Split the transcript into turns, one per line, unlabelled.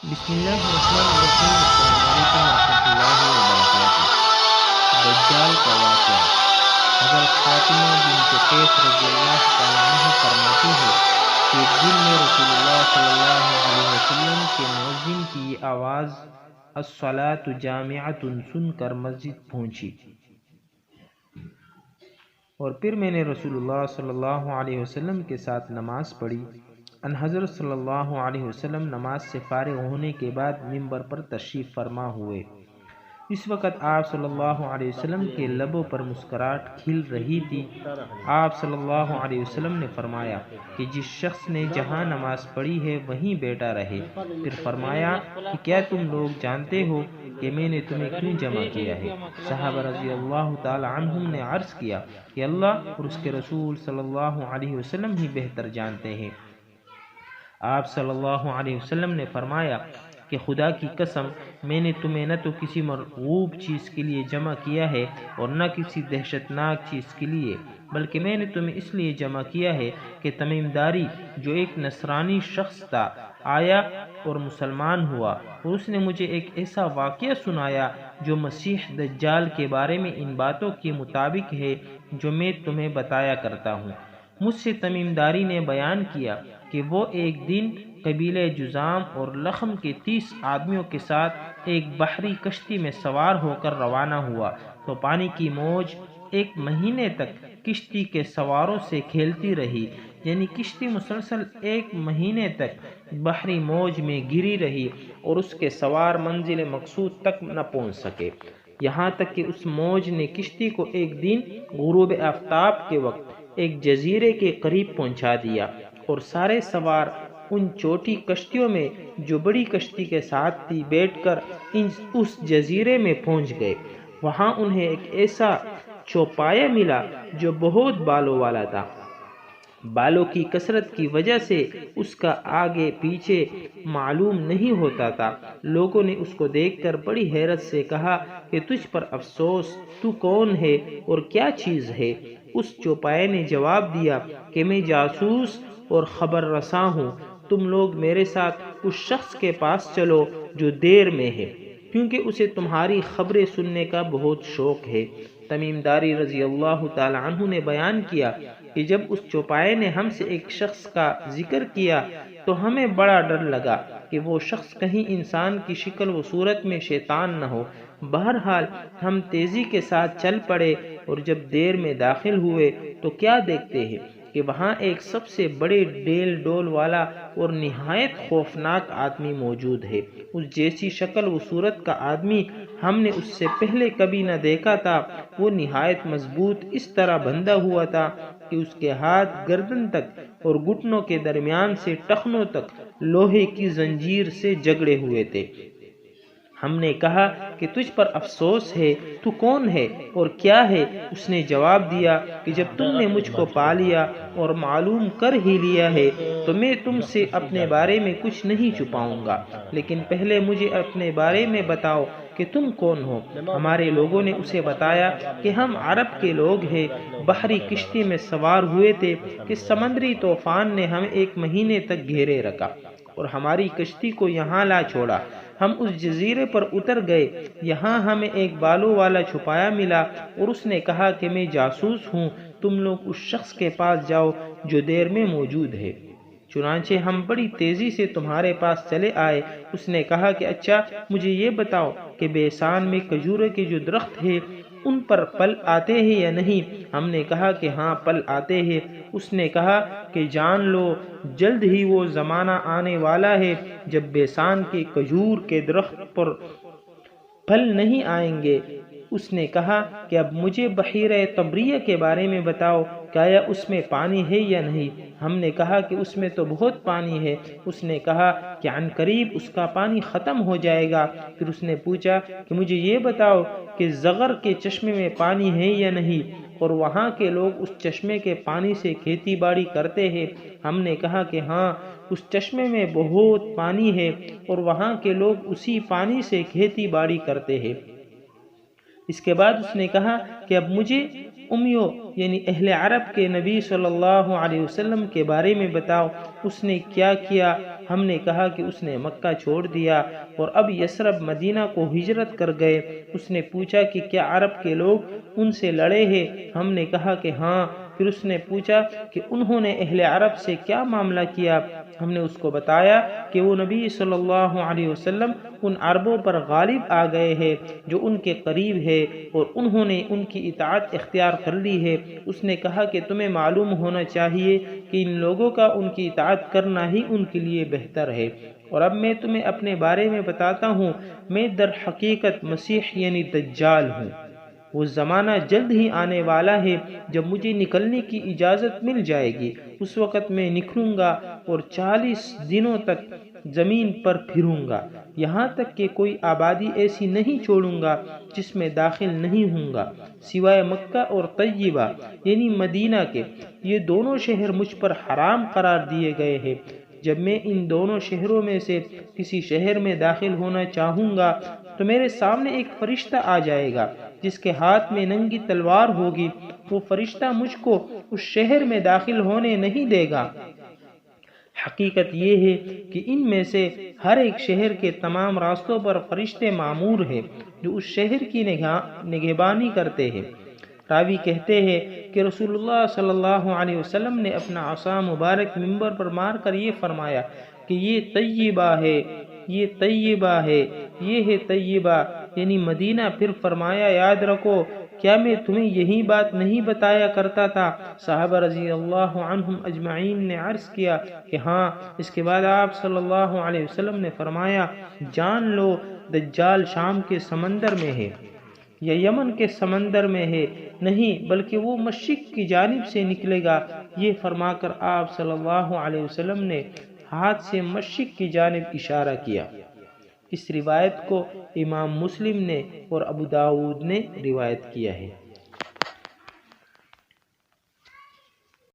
بسم اللہ الرحمن الرحیم۔ السلام علیکم ورحمۃ اللہ وبرکاتہ۔ دجال کا واقعہ۔ حضرت فاطمہ بنت قیس رضی اللہ تعالیٰ عنہ فرماتی ہے کہ ایک دن میں رسول اللہ صلی اللہ علیہ وسلم کے مؤذن کی یہ آواز الصلاۃ جامعۃ سن کر مسجد پہنچی، اور پھر میں نے رسول اللہ صلی اللہ علیہ وسلم کے ساتھ نماز پڑھی۔ ان حضرت صلی اللہ علیہ وسلم نماز سے فارغ ہونے کے بعد منبر پر تشریف فرما ہوئے۔ اس وقت آپ صلی اللہ علیہ وسلم کے لبوں پر مسکراہٹ کھل رہی تھی۔ آپ صلی اللہ علیہ وسلم نے فرمایا کہ جس شخص نے جہاں نماز پڑھی ہے وہیں بیٹھا رہے۔ پھر فرمایا کہ کیا تم لوگ جانتے ہو کہ میں نے تمہیں کیوں جمع کیا ہے؟ صحابہ رضی اللہ تعالی عنہم نے عرض کیا کہ اللہ اور اس کے رسول صلی اللہ علیہ وسلم ہی بہتر جانتے ہیں۔ آپ صلی اللہ علیہ وسلم نے فرمایا کہ خدا کی قسم، میں نے تمہیں نہ تو کسی مرغوب چیز کے لیے جمع کیا ہے اور نہ کسی دہشت ناک چیز کے لیے، بلکہ میں نے تمہیں اس لیے جمع کیا ہے کہ تمیم داری جو ایک نصرانی شخص تھا آیا اور مسلمان ہوا، اور اس نے مجھے ایک ایسا واقعہ سنایا جو مسیح دجال کے بارے میں ان باتوں کے مطابق ہے جو میں تمہیں بتایا کرتا ہوں۔ مجھ سے تمیم داری نے بیان کیا کہ وہ ایک دن قبیلہ جذام اور لخم کے 30 آدمیوں کے ساتھ ایک بحری کشتی میں سوار ہو کر روانہ ہوا، تو پانی کی موج 1 مہینے تک کشتی کے سواروں سے کھیلتی رہی، یعنی کشتی مسلسل 1 مہینے تک بحری موج میں گری رہی اور اس کے سوار منزل مقصود تک نہ پہنچ سکے، یہاں تک کہ اس موج نے کشتی کو ایک دن غروب آفتاب کے وقت ایک جزیرے کے قریب پہنچا دیا، اور سارے سوار ان چھوٹی کشتیوں میں جو بڑی کشتی کے ساتھ تھی بیٹھ کر اس جزیرے میں پہنچ گئے۔ وہاں انہیں ایک ایسا چوپایا ملا جو بہت بالوں والا تھا۔ بالوں کی کثرت کی وجہ سے اس کا آگے پیچھے معلوم نہیں ہوتا تھا۔ لوگوں نے اس کو دیکھ کر بڑی حیرت سے کہا کہ تجھ پر افسوس، تو کون ہے اور کیا چیز ہے؟ اس چوپائے نے جواب دیا کہ میں جاسوس اور خبر رساں ہوں، تم لوگ میرے ساتھ اس شخص کے پاس چلو جو دیر میں ہے، کیونکہ اسے تمہاری خبریں سننے کا بہت شوق ہے۔ تمیم داری رضی اللہ تعالی عنہ نے بیان کیا کہ جب اس چوپائے نے ہم سے ایک شخص کا ذکر کیا تو ہمیں بڑا ڈر لگا کہ وہ شخص کہیں انسان کی شکل و صورت میں شیطان نہ ہو۔ بہرحال ہم تیزی کے ساتھ چل پڑے، اور جب دیر میں داخل ہوئے تو کیا دیکھتے ہیں کہ وہاں ایک سب سے بڑے ڈیل ڈول والا اور نہایت خوفناک آدمی موجود ہے۔ اس جیسی شکل و صورت کا آدمی ہم نے اس سے پہلے کبھی نہ دیکھا تھا۔ وہ نہایت مضبوط اس طرح بندھا ہوا تھا کہ اس کے ہاتھ گردن تک اور گھٹنوں کے درمیان سے ٹخنوں تک لوہے کی زنجیر سے جکڑے ہوئے تھے۔ ہم نے کہا کہ تجھ پر افسوس ہے، تو کون ہے اور کیا ہے؟ اس نے جواب دیا کہ جب تم نے مجھ کو پا لیا اور معلوم کر ہی لیا ہے تو میں تم سے اپنے بارے میں کچھ نہیں چھپاؤں گا، لیکن پہلے مجھے اپنے بارے میں بتاؤ کہ تم کون ہو؟ ہمارے لوگوں نے اسے بتایا کہ ہم عرب کے لوگ ہیں، بحری کشتی میں سوار ہوئے تھے کہ سمندری طوفان نے ہمیں 1 مہینے تک گھیرے رکھا اور ہماری کشتی کو یہاں لا چھوڑا۔ ہم اس جزیرے پر اتر گئے، یہاں ہمیں ایک بالوں والا چھپایا ملا اور اس نے کہا کہ میں جاسوس ہوں، تم لوگ اس شخص کے پاس جاؤ جو دیر میں موجود ہے۔ چنانچہ ہم بڑی تیزی سے تمہارے پاس چلے آئے۔ اس نے کہا کہ اچھا مجھے یہ بتاؤ کہ بیسان میں کھجورے کے جو درخت ہیں ان پر پھل آتے ہیں یا نہیں؟ ہم نے کہا کہ ہاں پھل آتے ہیں۔ اس نے کہا کہ جان لو جلد ہی وہ زمانہ آنے والا ہے جب بیسان کے کھجور کے درخت پر پھل نہیں آئیں گے۔ اس نے کہا کہ اب مجھے بحیرہ طبریہ کے بارے میں بتاؤ، کیا اس میں پانی ہے یا نہیں؟ ہم نے کہا کہ اس میں تو بہت پانی ہے۔ اس نے کہا کہ عن قریب اس کا پانی ختم ہو جائے گا۔ پھر اس نے پوچھا کہ مجھے یہ بتاؤ کہ زغر کے چشمے میں پانی ہے یا نہیں، اور وہاں کے لوگ اس چشمے کے پانی سے کھیتی باڑی کرتے ہیں؟ ہم نے کہا کہ ہاں اس چشمے میں بہت پانی ہے اور وہاں کے لوگ اسی پانی سے کھیتی باڑی کرتے ہیں۔ اس کے بعد اس نے کہا کہ اب مجھے امیوں یعنی اہل عرب کے نبی صلی اللہ علیہ وسلم کے بارے میں بتاؤ، اس نے کیا کیا ہم نے کہا کہ اس نے مکہ چھوڑ دیا اور اب یثرب مدینہ کو ہجرت کر گئے۔ اس نے پوچھا کہ کیا عرب کے لوگ ان سے لڑے ہیں؟ ہم نے کہا کہ ہاں۔ پھر اس نے پوچھا کہ انہوں نے اہل عرب سے کیا معاملہ کیا؟ ہم نے اس کو بتایا کہ وہ نبی صلی اللہ علیہ وسلم ان عربوں پر غالب آ گئے ہیں جو ان کے قریب ہے اور انہوں نے ان کی اطاعت اختیار کر لی ہے۔ اس نے کہا کہ تمہیں معلوم ہونا چاہیے کہ ان لوگوں کا ان کی اطاعت کرنا ہی ان کے لیے بہتر ہے۔ اور اب میں تمہیں اپنے بارے میں بتاتا ہوں، میں در حقیقت مسیح یعنی دجال ہوں۔ وہ زمانہ جلد ہی آنے والا ہے جب مجھے نکلنے کی اجازت مل جائے گی۔ اس وقت میں نکلوں گا اور 40 دنوں تک زمین پر پھروں گا، یہاں تک کہ کوئی آبادی ایسی نہیں چھوڑوں گا جس میں داخل نہیں ہوں گا سوائے مکہ اور طیبہ یعنی مدینہ کے۔ یہ دونوں شہر مجھ پر حرام قرار دیے گئے ہیں۔ جب میں ان دونوں شہروں میں سے کسی شہر میں داخل ہونا چاہوں گا تو میرے سامنے ایک فرشتہ آ جائے گا جس کے ہاتھ میں ننگی تلوار ہوگی۔ وہ فرشتہ مجھ کو اس شہر میں داخل ہونے نہیں دے گا۔ حقیقت یہ ہے کہ ان میں سے ہر ایک شہر کے تمام راستوں پر فرشتے معمور ہیں جو اس شہر کی نگہبانی کرتے ہیں۔ راوی کہتے ہیں کہ رسول اللہ صلی اللہ علیہ وسلم نے اپنا عصا مبارک منبر پر مار کر یہ فرمایا کہ یہ طیبہ ہے، یہ طیبہ ہے، یہ ہے طیبہ یعنی مدینہ۔ پھر فرمایا یاد رکھو کیا میں تمہیں یہی بات نہیں بتایا کرتا تھا؟ صحابہ رضی اللہ عنہم اجمعین نے عرض کیا کہ ہاں۔ اس کے بعد آپ صلی اللہ علیہ وسلم نے فرمایا جان لو دجال شام کے سمندر میں ہے یا یمن کے سمندر میں ہے، نہیں بلکہ وہ مشرق کی جانب سے نکلے گا۔ یہ فرما کر آپ صلی اللہ علیہ وسلم نے ہاتھ سے مشرق کی جانب اشارہ کیا۔ اس روایت کو امام مسلم نے اور ابو داؤد نے روایت کیا ہے۔